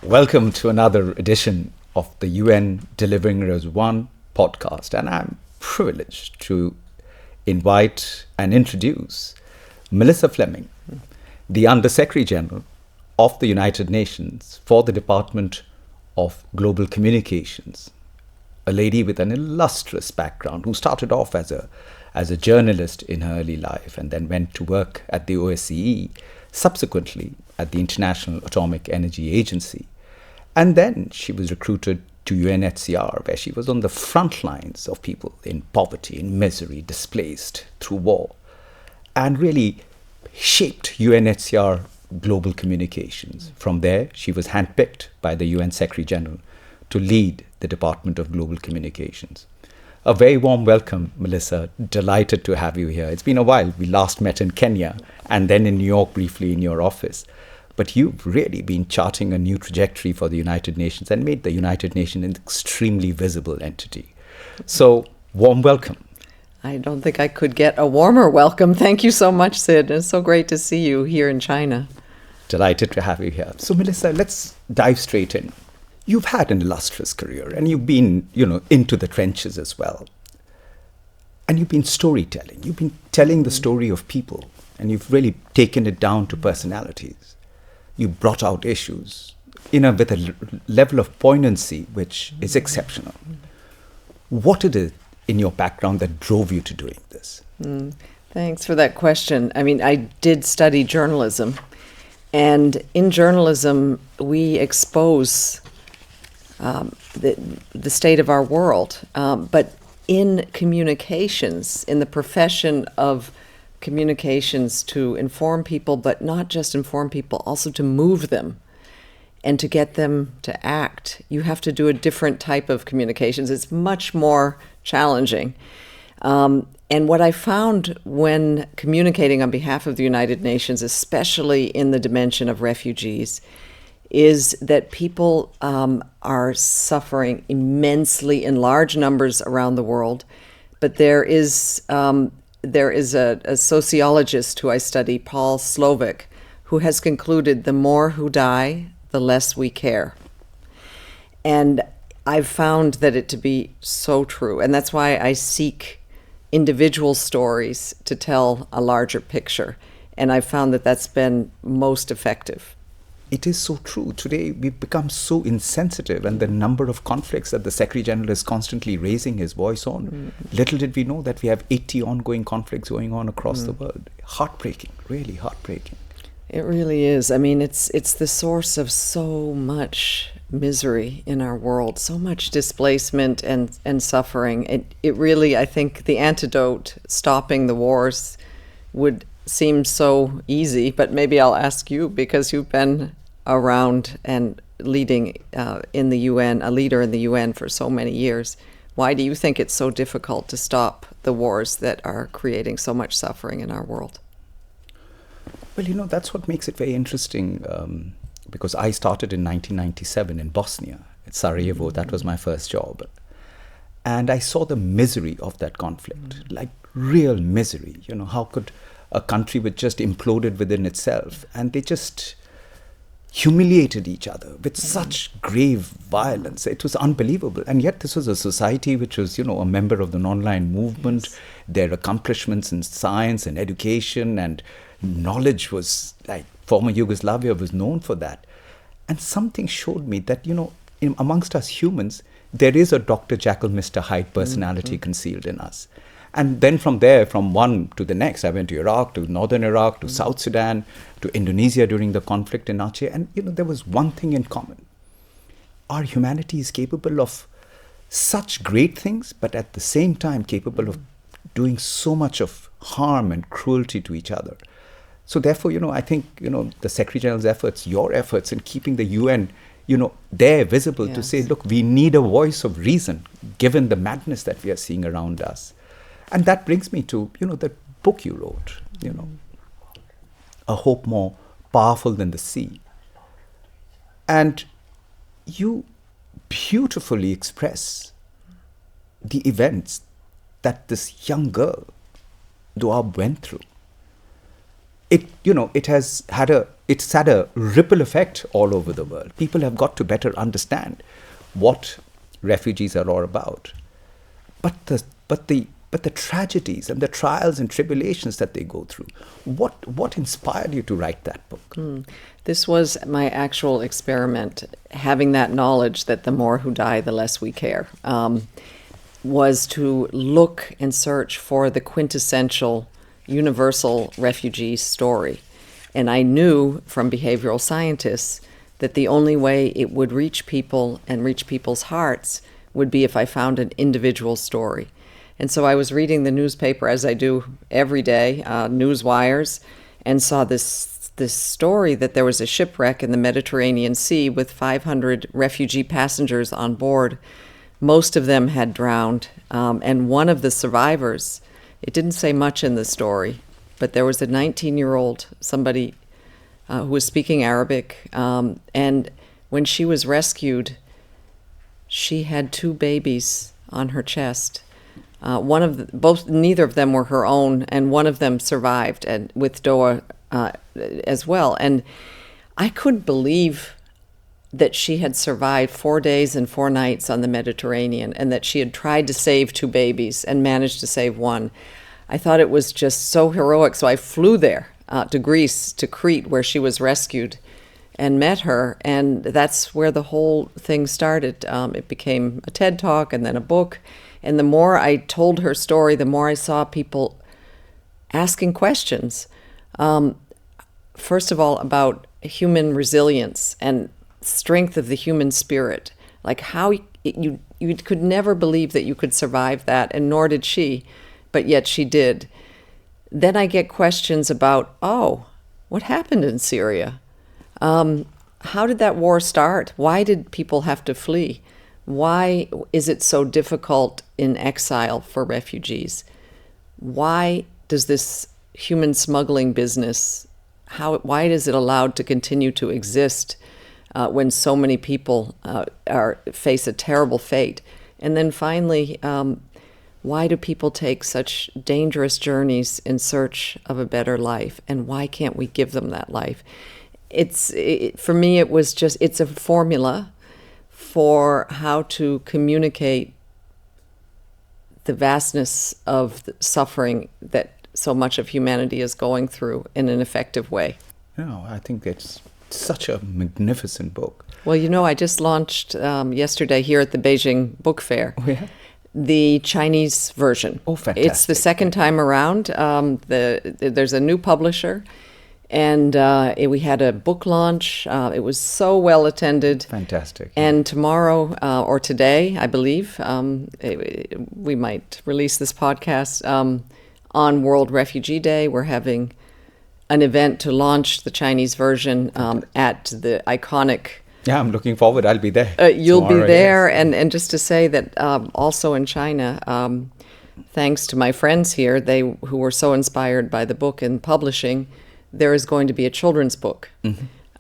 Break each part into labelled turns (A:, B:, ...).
A: Welcome to another edition of the UN Delivering as One podcast. And I'm privileged to invite and introduce Melissa Fleming, the Under-Secretary General of the United Nations for the Department of Global Communications, a lady with an illustrious background who started off as a journalist in her early life and then went to work at the OSCE, subsequently at the International Atomic Energy Agency. And then she was recruited to UNHCR, where she was on the front lines of people in poverty, in misery, displaced through war, and really shaped UNHCR global communications. From there, she was handpicked by the UN Secretary General to lead the Department of Global Communications. A very warm welcome, Melissa. Delighted to have you here. It's been a while. We last met in Kenya and then in New York briefly in your office. But you've really been charting a new trajectory for the United Nations and made the United Nations an extremely visible entity. So, warm welcome.
B: I don't think I could get a warmer welcome. Thank you so much, Sid. It's so great to see you here in China.
A: Delighted to have you here. So, Melissa, let's dive straight in. You've had an illustrious career and you've been, into the trenches as well. And you've been storytelling. You've been telling the story of people and you've really taken it down to personalities. You brought out issues, with a level of poignancy which is exceptional. What is it in your background that drove you to doing this?
B: Thanks for that question. I mean, I did study journalism. And in journalism, we expose the state of our world. But in communications, in the profession of communications to inform people, but not just inform people, also to move them and to get them to act, you have to do a different type of communications. It's much more challenging. And what I found when communicating on behalf of the United Nations, especially in the dimension of refugees, is that people are suffering immensely in large numbers around the world. But there is a sociologist who I study, Paul Slovic, who has concluded the more who die, the less we care. And I've found that it to be so true. And that's why I seek individual stories to tell a larger picture. And I've found that that's been most effective.
A: It is so true. Today, we've become so insensitive, and the number of conflicts that the Secretary General is constantly raising his voice on. Little did we know that we have 80 ongoing conflicts going on across the world. Heartbreaking, really heartbreaking.
B: It really is. I mean, it's the source of so much misery in our world, so much displacement and suffering. It really, I think, the antidote, stopping the wars, would seem so easy, but maybe I'll ask you, because you've been around and leading in the UN, a leader in the UN for so many years. Why do you think it's so difficult to stop the wars that are creating so much suffering in our world?
A: Well, that's what makes it very interesting, because I started in 1997 in Bosnia, at Sarajevo. That was my first job. And I saw the misery of that conflict, like real misery. How could a country which just imploded within itself, and they just humiliated each other with such grave violence. It was unbelievable. And yet this was a society which was, a member of the non-aligned movement. Yes. Their accomplishments in science and education and knowledge was like former Yugoslavia was known for that. And something showed me that, amongst us humans, there is a Dr. Jekyll, Mr. Hyde personality concealed in us. And then from there, from one to the next, I went to Iraq, to northern Iraq, to South Sudan, to Indonesia during the conflict in Aceh. And, there was one thing in common. Our humanity is capable of such great things, but at the same time capable of doing so much of harm and cruelty to each other. So therefore, I think, the Secretary General's efforts, your efforts in keeping the UN, there visible to say, look, we need a voice of reason, given the madness that we are seeing around us. And that brings me to, the book you wrote, A Hope More Powerful Than the Sea. And you beautifully express the events that this young girl, Dua, went through. it's had a ripple effect all over the world. People have got to better understand what refugees are all about. But the tragedies and the trials and tribulations that they go through. What inspired you to write that book?
B: This was my actual experiment, having that knowledge that the more who die, the less we care, was to look and search for the quintessential universal refugee story. And I knew from behavioral scientists that the only way it would reach people and reach people's hearts would be if I found an individual story. And so I was reading the newspaper, as I do every day, news wires, and saw this story that there was a shipwreck in the Mediterranean Sea with 500 refugee passengers on board. Most of them had drowned, and one of the survivors, it didn't say much in the story, but there was a 19-year-old, somebody who was speaking Arabic, and when she was rescued, she had 2 babies on her chest. Neither of them were her own, and one of them survived, and with Doa as well. And I couldn't believe that she had survived 4 days and 4 nights on the Mediterranean, and that she had tried to save 2 babies and managed to save one. I thought it was just so heroic. So I flew there to Greece, to Crete, where she was rescued, and met her. And that's where the whole thing started. It became a TED Talk and then a book. And the more I told her story, the more I saw people asking questions. First of all, about human resilience and strength of the human spirit. Like how you could never believe that you could survive that, and nor did she, but yet she did. Then I get questions about, what happened in Syria? How did that war start? Why did people have to flee? Why is it so difficult in exile for refugees? Why does this human smuggling business, why is it allowed to continue to exist when so many people face a terrible fate? And then finally, why do people take such dangerous journeys in search of a better life? And why can't we give them that life? For me, it's a formula for how to communicate the vastness of the suffering that so much of humanity is going through in an effective way.
A: No, I think it's such a magnificent book.
B: Well, I just launched yesterday here at the Beijing Book Fair.
A: Oh, yeah?
B: The Chinese version.
A: Oh, fantastic.
B: It's the second time around. There's a new publisher, and we had a book launch. It was so well attended.
A: Fantastic.
B: And tomorrow, or today, I believe, we might release this podcast on World Refugee Day. We're having an event to launch the Chinese version at the iconic.
A: Yeah, I'm looking forward. I'll be there.
B: You'll
A: tomorrow,
B: be there.
A: Yes.
B: And just to say that also in China, thanks to my friends here, who were so inspired by the book and publishing, there is going to be a children's book,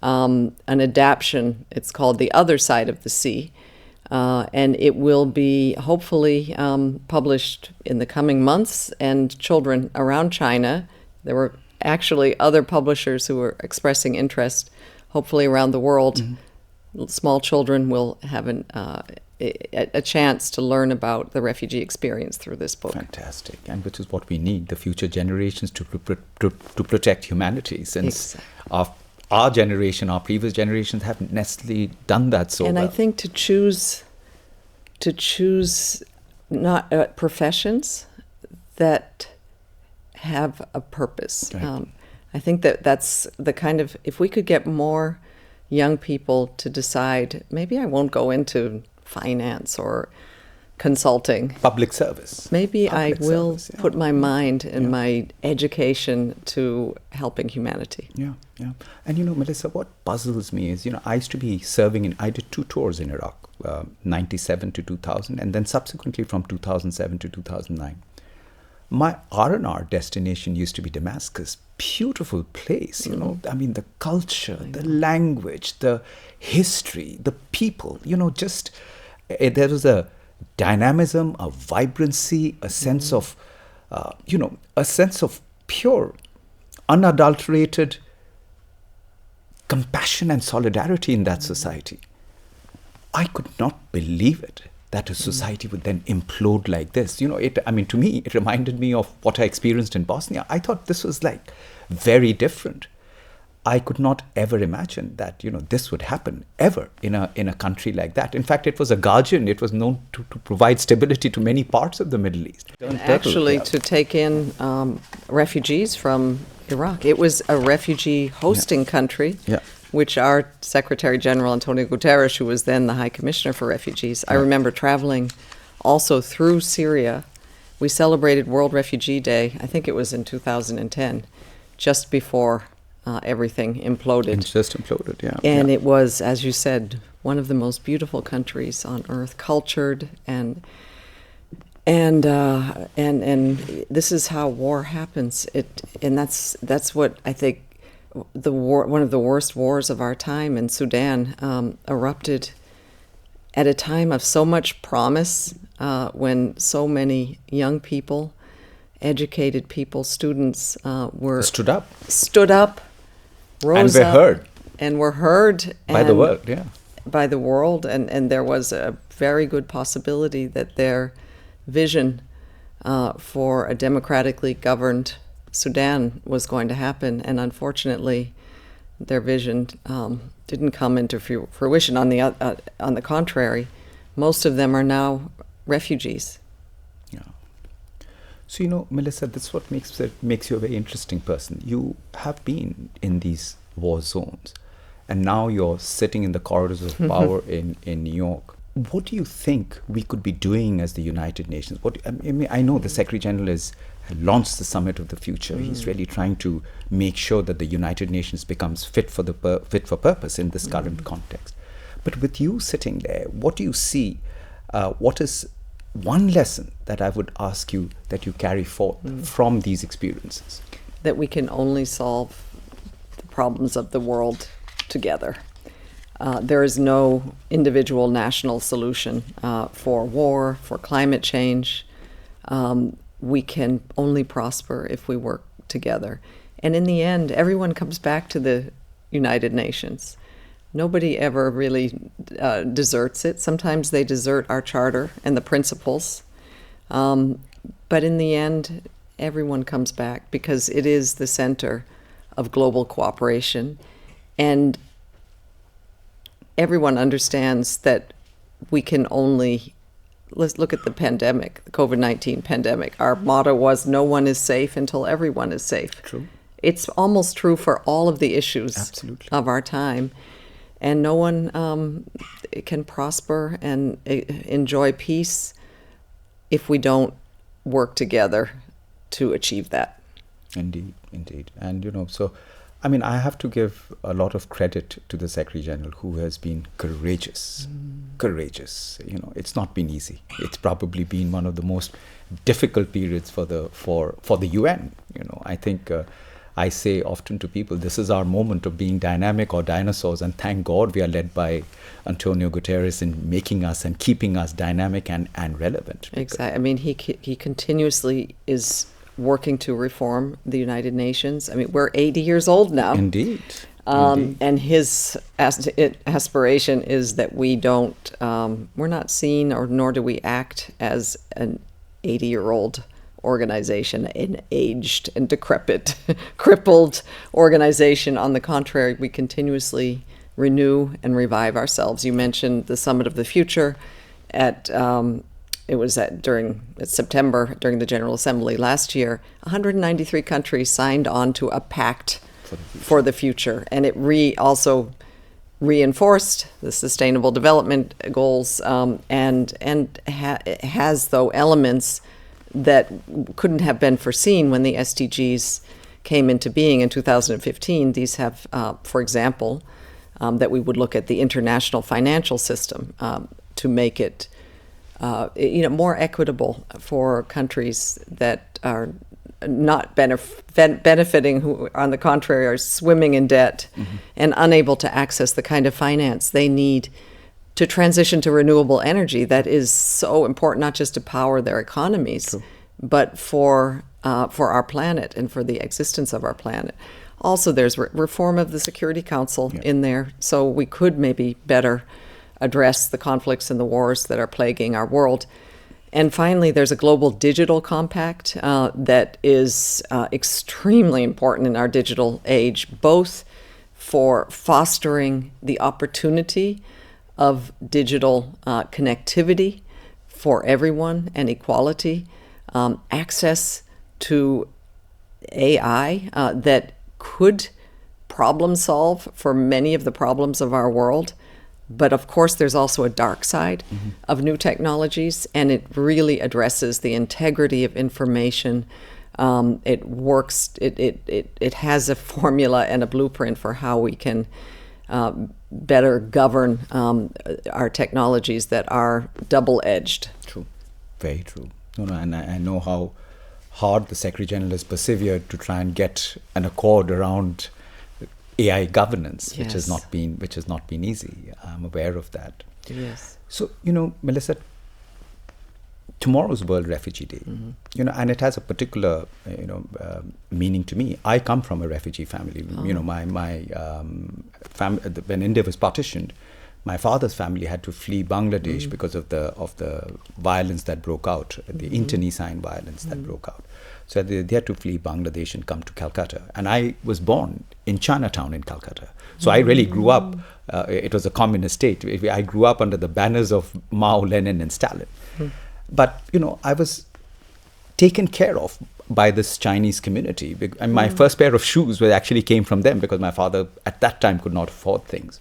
B: an adaptation. It's called The Other Side of the Sea. And it will be hopefully published in the coming months, and children around China, there were actually other publishers who were expressing interest, hopefully around the world. Small children will have a chance to learn about the refugee experience through this book.
A: Fantastic. And which is what we need, the future generations to protect humanity, since our generation, our previous generations haven't necessarily done that so well.
B: And I think to choose not professions that have a purpose.
A: Right.
B: I think that's the kind of, if we could get more young people to decide, maybe I won't go into finance or consulting.
A: Public service.
B: Maybe I will
A: service, yeah.
B: put my mind and my education to helping humanity.
A: Yeah. And Melissa, what puzzles me is, I used to be serving I did 2 tours in Iraq, 97 to 2000, and then subsequently from 2007 to 2009. My R&R destination used to be Damascus. Beautiful place, I mean, the culture, the language, the history, the people, there was a dynamism, a vibrancy, a sense of, a sense of pure, unadulterated compassion and solidarity in that society. I could not believe it, that a society would then implode like this. To me, it reminded me of what I experienced in Bosnia. I thought this was like very different. I could not ever imagine that, this would happen ever in a country like that. In fact, it was a guardian. It was known to provide stability to many parts of the Middle East.
B: And actually, to take in refugees from Iraq. It was a refugee hosting country, which our Secretary General, Antonio Guterres, who was then the High Commissioner for Refugees, I remember traveling also through Syria. We celebrated World Refugee Day, I think it was in 2010, just before everything imploded.
A: It just imploded, yeah.
B: And it was, as you said, one of the most beautiful countries on earth, cultured, and this is how war happens. And that's what I think one of the worst wars of our time in Sudan erupted at a time of so much promise, when so many young people, educated people, students were stood up, rose up, and were heard
A: by the world,
B: by the world, and there was a very good possibility that their vision for a democratically governed Sudan was going to happen, and unfortunately, their vision didn't come into fruition. On the contrary, most of them are now refugees.
A: So, Melissa, that's what makes you a very interesting person. You have been in these war zones, and now you're sitting in the corridors of power in New York. What do you think we could be doing as the United Nations? I know the Secretary General has launched the Summit of the Future. He's really trying to make sure that the United Nations becomes fit for purpose in this current context. But with you sitting there, what do you see? What is one lesson that I would ask you that you carry forth from these experiences?
B: That we can only solve the problems of the world together. There is no individual national solution for war, for climate change. We can only prosper if we work together. And in the end, everyone comes back to the United Nations. Nobody ever really deserts it. Sometimes they desert our charter and the principles. But in the end, everyone comes back because it is the center of global cooperation. And everyone understands that we can only, let's look at the pandemic, the COVID-19 pandemic. Our motto was, no one is safe until everyone is safe.
A: True.
B: It's almost true for all of the issues
A: Absolutely.
B: Of our time. And no one can prosper and enjoy peace if we don't work together to achieve that.
A: Indeed. And, I have to give a lot of credit to the Secretary General, who has been courageous. It's not been easy. It's probably been one of the most difficult periods for the UN. I think I say often to people, this is our moment of being dynamic or dinosaurs, and thank God we are led by Antonio Guterres in making us and keeping us dynamic and relevant.
B: Exactly. He continuously is working to reform the United Nations. We're 80 years old now.
A: Indeed.
B: And his aspiration is that we don't, we're not seen nor do we act as an 80-year-old organization, an aged and decrepit, crippled organization. On the contrary, we continuously renew and revive ourselves. You mentioned the Summit of the Future during September, during the General Assembly last year. 193 countries signed on to a pact for the future, and it also reinforced the Sustainable Development Goals, and has though elements that couldn't have been foreseen when the SDGs came into being in 2015. These have, for example, that we would look at the international financial system to make it more equitable for countries that are not benefiting, who on the contrary are swimming in debt and unable to access the kind of finance they need to transition to renewable energy that is so important, not just to power their economies, but for for our planet and for the existence of our planet. Also, there's reform of the Security Council in there, so we could maybe better address the conflicts and the wars that are plaguing our world. And finally, there's a global digital compact that is extremely important in our digital age, both for fostering the opportunity of digital connectivity for everyone and equality, access to AI that could problem solve for many of the problems of our world. But of course, there's also a dark side of new technologies, and it really addresses the integrity of information. It works, it has a formula and a blueprint for how we can better govern our technologies that are double-edged.
A: True, very true. And I know how hard the Secretary General has persevered to try and get an accord around AI governance, which has not been easy. I'm aware of that.
B: Yes.
A: So, Melissa, tomorrow's World Refugee Day, and it has a particular, meaning to me. I come from a refugee family. My family, when India was partitioned, my father's family had to flee Bangladesh because of the violence that broke out, the internecine violence that broke out. So they had to flee Bangladesh and come to Calcutta. And I was born in Chinatown in Calcutta. So I really grew up, it was a communist state. I grew up under the banners of Mao, Lenin and Stalin. But, I was taken care of by this Chinese community. And my first pair of shoes actually came from them because my father at that time could not afford things.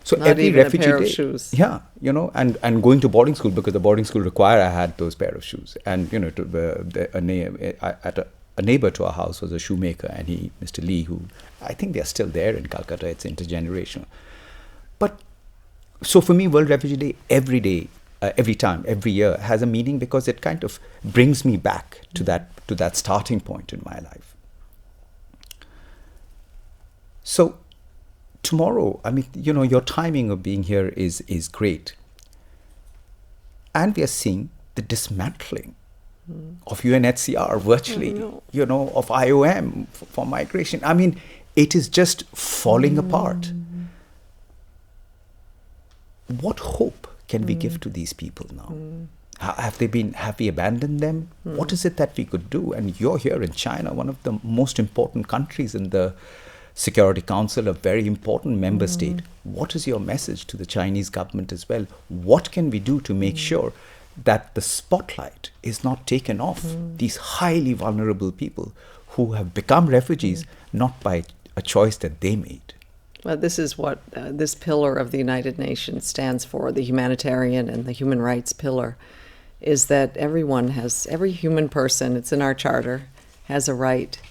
A: So
B: not
A: every
B: even
A: refugee
B: a pair
A: day,
B: of shoes.
A: Yeah, and going to boarding school because the boarding school required I had those pair of shoes. And a neighbor to our house was a shoemaker, and Mr. Lee, who I think they are still there in Calcutta. It's intergenerational. But so for me, World Refugee Day every day, every year has a meaning because it kind of brings me back to that starting point in my life. So tomorrow, your timing of being here is great. And we are seeing the dismantling of UNHCR virtually, of IOM for migration. It is just falling apart. What hope can we give to these people now? Have we abandoned them? What is it that we could do? And you're here in China, one of the most important countries in the Security Council, a very important member state. What is your message to the Chinese government as well? What can we do to make sure that the spotlight is not taken off these highly vulnerable people who have become refugees, not by a choice that they made?
B: Well, this is what this pillar of the United Nations stands for, the humanitarian and the human rights pillar, is that every human person, it's in our charter, has a right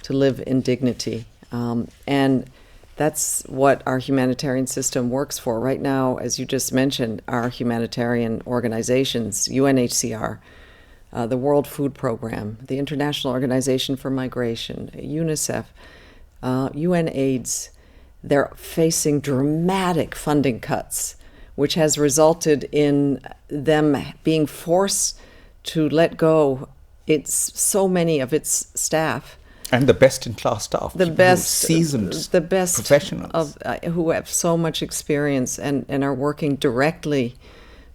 B: to live in dignity. And that's what our humanitarian system works for. Right now, as you just mentioned, our humanitarian organizations, UNHCR, the World Food Program, the International Organization for Migration, UNICEF, UNAIDS, they're facing dramatic funding cuts, which has resulted in them being forced to let go so many of its staff.
A: And the best-in-class staff,
B: the best,
A: seasoned
B: the best
A: professionals
B: who have so much experience and are working directly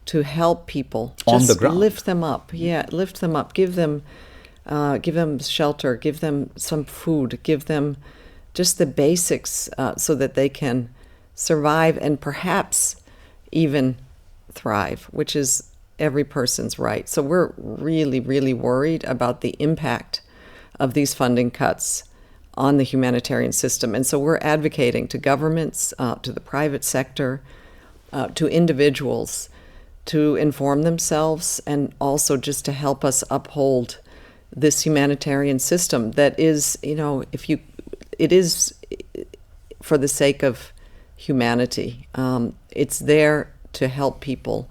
B: to help people
A: on the ground,
B: lift them up. Lift them up. Give them shelter. Give them some food. Give them just the basics so that they can survive and perhaps even thrive, which is every person's right. So we're really, really worried about the impact of these funding cuts on the humanitarian system. And so we're advocating to governments, to the private sector, to individuals to inform themselves and also just to help us uphold this humanitarian system that is, it is for the sake of humanity. It's there to help people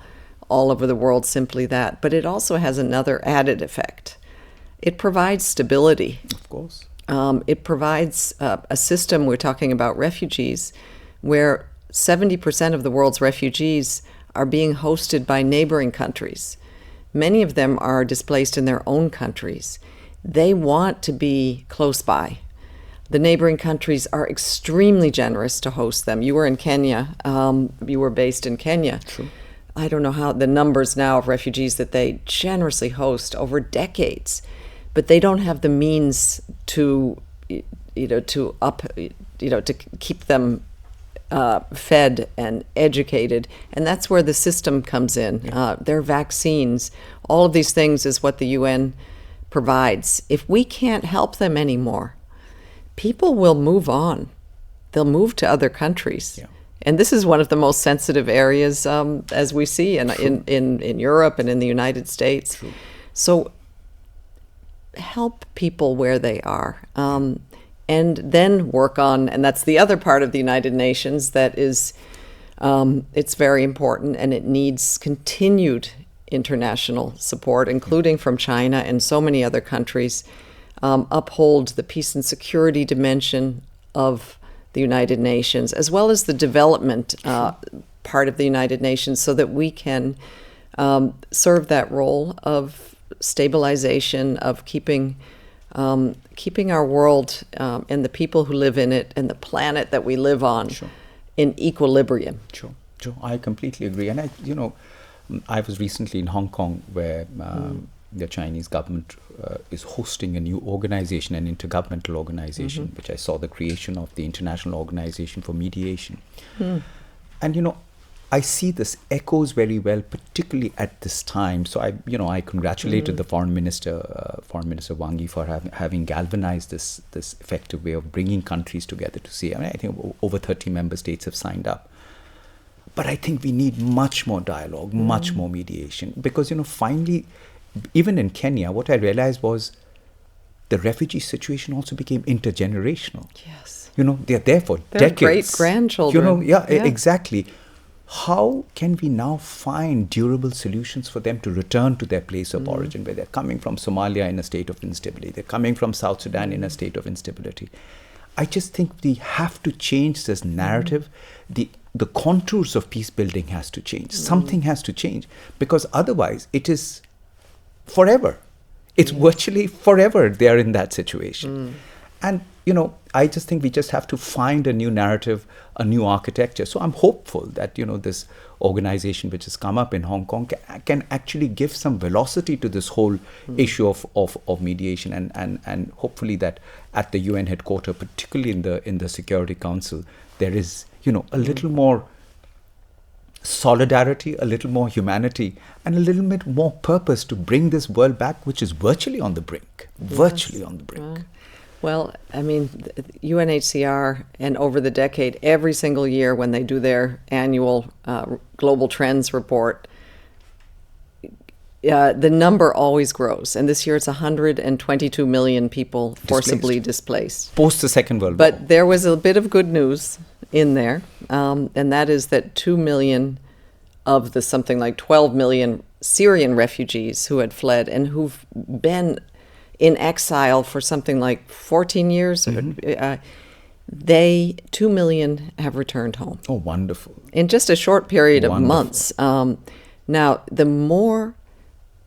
B: all over the world, simply that. But it also has another added effect. It provides stability.
A: Of course.
B: It provides a system, we're talking about refugees, where 70% of the world's refugees are being hosted by neighboring countries. Many of them are displaced in their own countries. they want to be close by. The neighboring countries are extremely generous to host them. You were in Kenya. You were based in Kenya.
A: True.
B: I don't know how the numbers now of refugees that they generously host over decades, but they don't have the means to, to keep them fed and educated, and that's where the system comes in. Their vaccines, all of these things is what the UN provides. If we can't help them anymore, people will move on. They'll move to other countries.
A: Yeah.
B: And this is one of the most sensitive areas, as we see in Europe and in the United States.
A: True.
B: So help people where they are. And then work on, and that's the other part of the United Nations that is, it's very important, and it needs continued international support, including from China and so many other countries, uphold the peace and security dimension of the United Nations, as well as the development part of the United Nations, so that we can serve that role of stabilization, of keeping our world and the people who live in it and the planet that we live on in equilibrium.
A: Sure. I completely agree. And I was recently in Hong Kong, where the Chinese government is hosting a new organization, an intergovernmental organization, which I saw the creation of, the International Organization for Mediation. And I see this echoes very well, particularly at this time. So I congratulated the Foreign Minister Wang Yi, for having galvanized this effective way of bringing countries together to see. I think over 30 member states have signed up. But I think we need much more dialogue, much more mediation, because finally, even in Kenya, what I realized was the refugee situation also became intergenerational.
B: Yes.
A: They're there for
B: They're
A: decades.
B: Great-grandchildren.
A: Exactly. How can we now find durable solutions for them to return to their place of origin, where they're coming from Somalia in a state of instability, they're coming from South Sudan in a state of instability? I just think we have to change this narrative. The contours of peace building has to change. Something has to change, because otherwise it is forever. It's virtually forever they are in that situation. And, I just think we just have to find a new narrative, a new architecture. So I'm hopeful that, this organization which has come up in Hong Kong can actually give some velocity to this whole issue of mediation. And hopefully that at the UN headquarters, particularly in the Security Council, there is, a little more solidarity, a little more humanity, and a little bit more purpose to bring this world back, which is virtually on the brink. Virtually on the brink.
B: Well, UNHCR, and over the decade, every single year when they do their annual Global Trends report, the number always grows. And this year it's 122 million people forcibly displaced.
A: Post the Second World War.
B: But there was a bit of good news in there, and that is that 2 million of the something like 12 million Syrian refugees who had fled and who've been in exile for something like 14 years, 2 million have returned home.
A: Oh, wonderful.
B: In just a short period of months. Now, the more,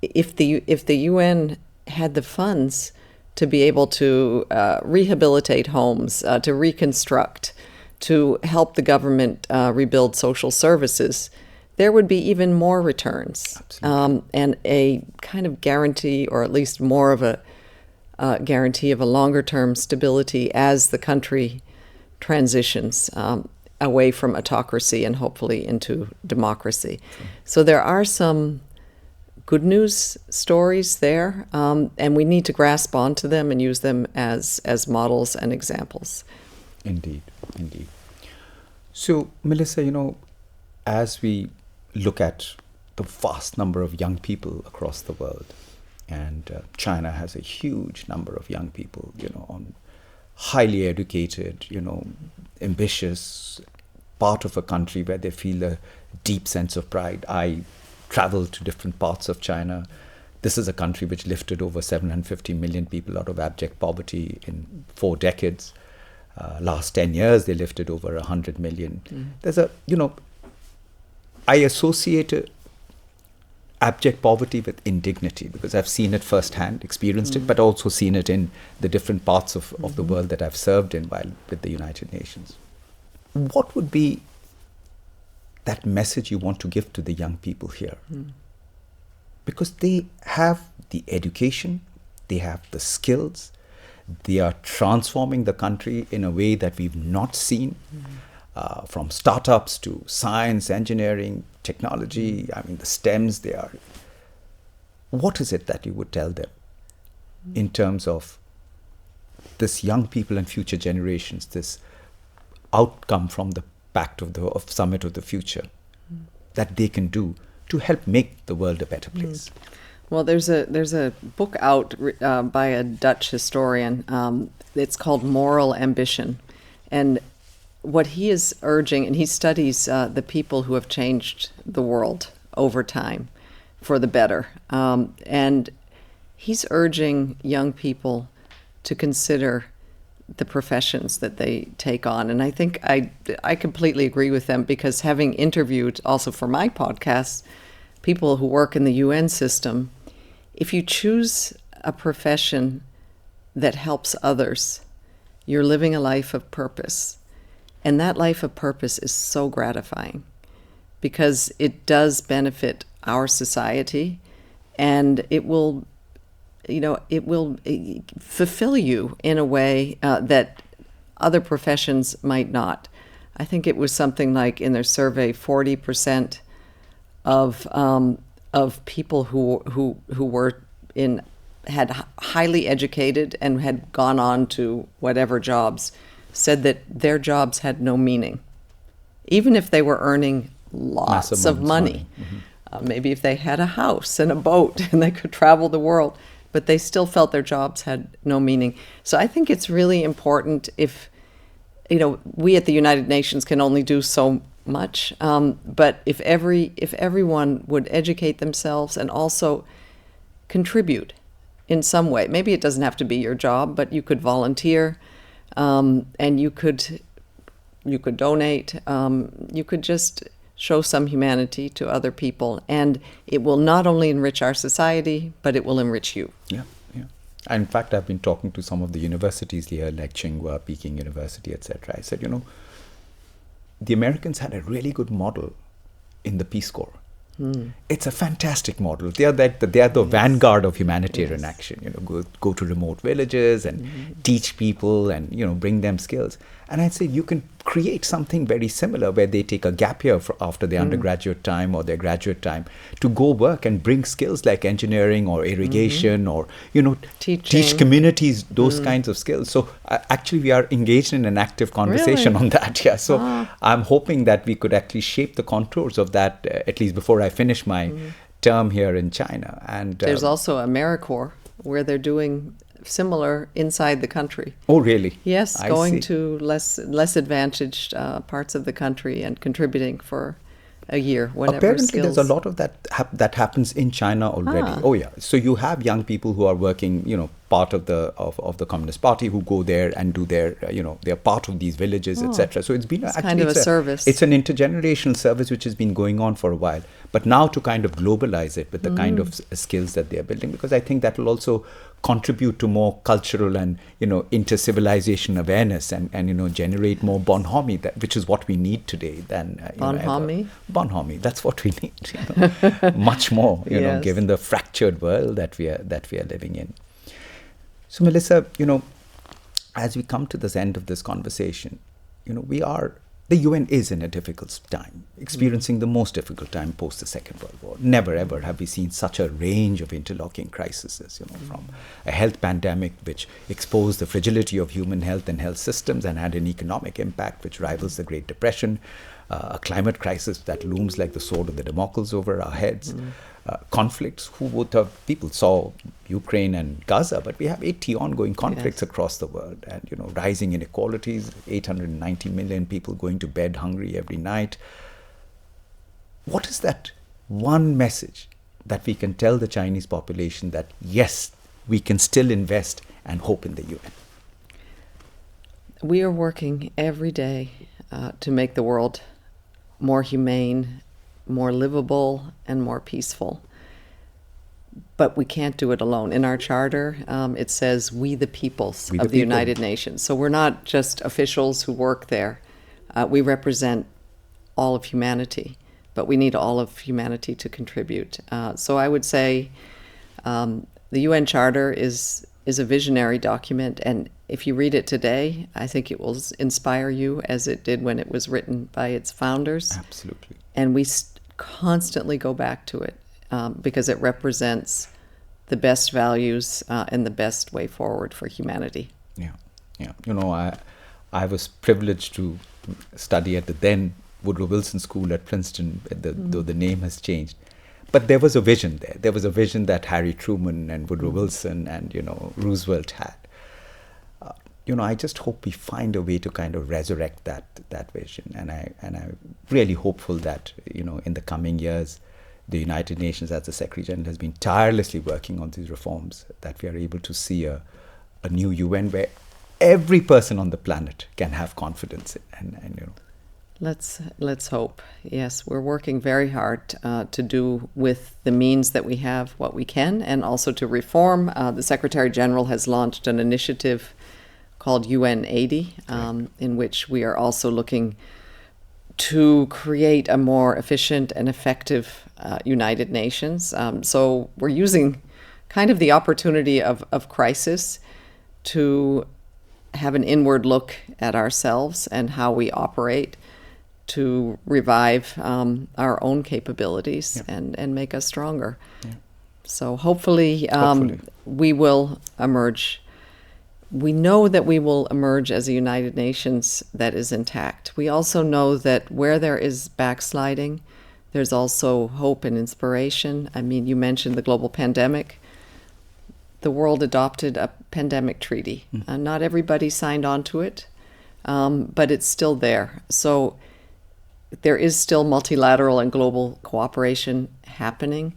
B: if the UN had the funds to be able to rehabilitate homes, to reconstruct, to help the government rebuild social services, there would be even more returns. And a kind of guarantee, or at least more of a guarantee of a longer-term stability as the country transitions away from autocracy and hopefully into democracy. So there are some good news stories there, and we need to grasp onto them and use them as models and examples.
A: Indeed. So, Melissa, as we look at the vast number of young people across the world, and China has a huge number of young people, highly educated, ambitious, part of a country where they feel a deep sense of pride. I traveled to different parts of China. This is a country which lifted over 750 million people out of abject poverty in 4 decades. Last 10 years, they lifted over 100 million. There's I associate abject poverty with indignity, because I've seen it firsthand, experienced it, but also seen it in the different parts of the world that I've served in while with the United Nations. What would be that message you want to give to the young people here? Because they have the education, they have the skills, they are transforming the country in a way that we've not seen, from startups to science, engineering, technology, I mean the STEMs, they are. What is it that you would tell them in terms of this young people and future generations, this outcome from the Pact of Summit of the Future, that they can do to help make the world a better place?
B: Well, there's a book out by a Dutch historian. It's called Moral Ambition, and what he is urging, and he studies the people who have changed the world over time for the better, and he's urging young people to consider the professions that they take on. And I think I completely agree with them, because having interviewed also for my podcast people who work in the UN system, if you choose a profession that helps others, you're living a life of purpose. And that life of purpose is so gratifying, because it does benefit our society, and it will fulfill you in a way that other professions might not. I think it was something like, in their survey, 40% of people who were had highly educated and had gone on to whatever jobs said that their jobs had no meaning, even if they were earning lots of money. Maybe if they had a house and a boat and they could travel the world, but they still felt their jobs had no meaning. So I think it's really important, if, we at the United Nations can only do so much, but if everyone would educate themselves and also contribute in some way. Maybe it doesn't have to be your job, but you could volunteer, and you could donate, you could just show some humanity to other people, and it will not only enrich our society, but it will enrich you.
A: Yeah. In fact, I've been talking to some of the universities here, like Tsinghua, Peking University, etc. I said, the Americans had a really good model in the Peace Corps. It's a fantastic model. They are the vanguard of humanitarian action. Go to remote villages and teach people and bring them skills. And I'd say you can create something very similar, where they take a gap year after their undergraduate time or their graduate time to go work and bring skills like engineering or irrigation or teach communities those kinds of skills. So actually we are engaged in an active conversation on that. Yeah. So I'm hoping that we could actually shape the contours of that, at least before I finish my term here in China. And
B: there's also AmeriCorps, where they're doing similar inside the country.
A: Oh, really?
B: Yes, going to less advantaged parts of the country and contributing for a year, whatever
A: Apparently
B: skills.
A: There's a lot of that happens in China already. Oh yeah. So you have young people who are working, part of the Communist Party, who go there and do their, they're part of these villages, etc. So it's been
B: kind of a service.
A: It's an intergenerational service which has been going on for a while. But now to kind of globalize it with the kind of skills that they're building, because I think that will also contribute to more cultural and inter-civilization awareness and generate more bonhomie, which is what we need today than bonhomie. That's what we need. Much more,
B: Yes.
A: given the fractured world that we are living in. So Melissa, as we come to this end of this conversation, the UN is in a difficult time, experiencing the most difficult time post the Second World War. Never ever have we seen such a range of interlocking crises, from a health pandemic which exposed the fragility of human health and health systems and had an economic impact which rivals the Great Depression, a climate crisis that looms like the sword of the Damocles over our heads, conflicts. People saw Ukraine and Gaza, but we have 80 ongoing conflicts across the world, and rising inequalities, 890 million people going to bed hungry every night. What is that one message that we can tell the Chinese population that yes, we can still invest and hope in the UN?
B: We are working every day to make the world more humane, more livable, and more peaceful. but we can't do it alone. In our charter, it says, "We the peoples
A: We
B: of
A: the
B: the
A: people."
B: United Nations." So we're not just officials who work there. We represent all of humanity, but we need all of humanity to contribute. So I would say the UN Charter is a visionary document, and if you read it today, I think it will inspire you as it did when it was written by its founders.
A: Absolutely.
B: And we constantly go back to it because it represents the best values and the best way forward for humanity.
A: Yeah, yeah. I was privileged to study at the then Woodrow Wilson School at Princeton, though the name has changed. But there was a vision there. There was a vision that Harry Truman and Woodrow Wilson and, Roosevelt had. I just hope we find a way to kind of resurrect that vision. And I'm really hopeful that, in the coming years, the United Nations, as the Secretary General, has been tirelessly working on these reforms, that we are able to see a new UN where every person on the planet can have confidence in.
B: Let's hope. Yes, we're working very hard to do with the means that we have what we can, and also to reform. The Secretary General has launched an initiative called UN80, in which we are also looking to create a more efficient and effective United Nations. So we're using kind of the opportunity of crisis to have an inward look at ourselves and how we operate, to revive our own capabilities and make us stronger. Yeah. So hopefully. We will emerge. We know that we will emerge as a United Nations that is intact. We also know that where there is backsliding, there's also hope and inspiration. I mean, you mentioned the global pandemic. The world adopted a pandemic treaty. Not everybody signed on to it, but it's still there. So there is still multilateral and global cooperation happening.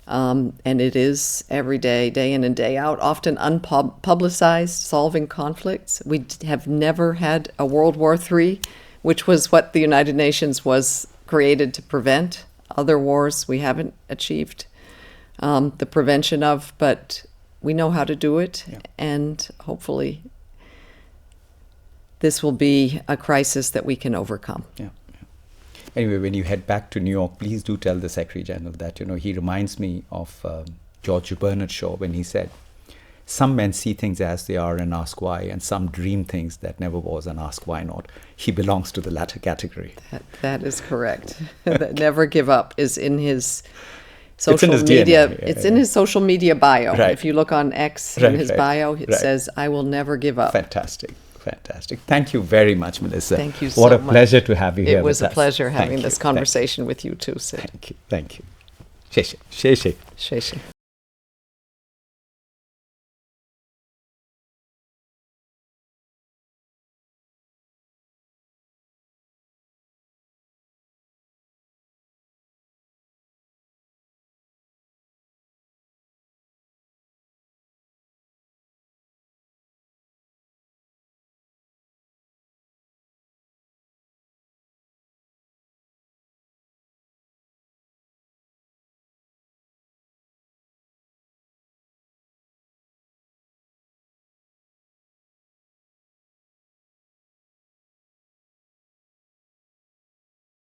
B: And it is every day, day in and day out, often unpublicized, solving conflicts. We have never had a World War III, which was what the United Nations was created to prevent. Other wars we haven't achieved the prevention of, but we know how to do it. Yeah. And hopefully this will be a crisis that we can overcome.
A: Yeah. Anyway, when you head back to New York, please do tell the Secretary General that, he reminds me of George Bernard Shaw when he said, "Some men see things as they are and ask why, and some dream things that never was and ask why not." He belongs to the latter category.
B: That is correct. That never give up is in his social media.
A: DNA.
B: It's in his social media bio.
A: Right.
B: If you look on X in his bio, it says, "I will never give up."
A: Fantastic. Thank you very much, Melissa.
B: Thank you so
A: much.
B: much.
A: What a pleasure to have you here.
B: It was
A: with
B: a pleasure
A: us.
B: having this conversation with you too, Sid.
A: Thank you. Thank you. Sheshe.
B: Sheshe.